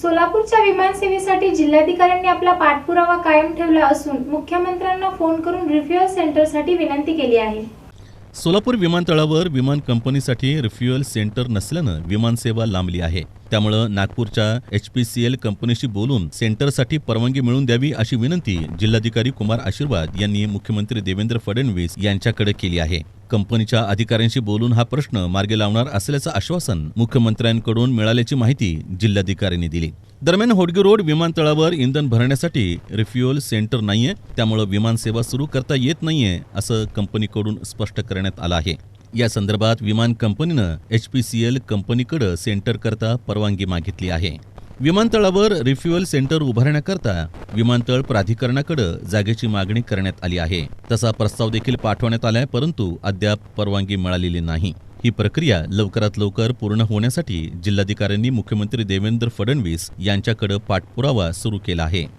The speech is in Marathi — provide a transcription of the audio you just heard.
सोलापूरच्या विमानसेवेसाठी जिल्हाधिकाऱ्यांनी आपला पाठपुरावा कायम ठेवला असून मुख्यमंत्र्यांना फोन करून रिफ्युअल सेंटरसाठी विनंती केली आहे। सोलापूर विमानतळावर विमान कंपनीसाठी रिफ्युअल सेंटर नसल्यानं विमानसेवा लांबली आहे। त्यामुळे नागपूरच्या HPCL कंपनीशी बोलून सेंटरसाठी परवानगी मिळवून द्यावी अशी विनंती जिल्हाधिकारी कुमार आशीर्वाद यांनी मुख्यमंत्री देवेंद्र फडणवीस यांच्याकडे केली आहे। कंपनीच्या अधिकाऱ्यांशी बोलून हा प्रश्न मार्गी लावणार असल्याचं आश्वासन मुख्यमंत्र्यांकडून मिळाल्याची माहिती जिल्हाधिकाऱ्यांनी दिली। दरम्यान होडगी रोड विमानतळावर इंधन भरण्यासाठी रिफ्युअल सेंटर नाहीये, त्यामुळे विमानसेवा सुरू करता येत नाहीये असं कंपनीकडून स्पष्ट करण्यात आलं आहे। या संदर्भात विमान कंपनीनं HPCL कंपनीकडे सेंटर करता परवानगी मागितली आहे। विमानतळावर रिफ्युअल सेंटर उभारण्याकरता विमानतळ प्राधिकरणाकडे जागेची मागणी करण्यात आली आहे। तसा प्रस्ताव देखील पाठवण्यात आलाय, परंतु अद्याप परवानगी मिळालेली नाही। ही प्रक्रिया लवकरात लवकर पूर्ण होण्यासाठी जिल्हाधिकाऱ्यांनी मुख्यमंत्री देवेंद्र फडणवीस यांच्याकडे पाठपुरावा सुरू केला आहे।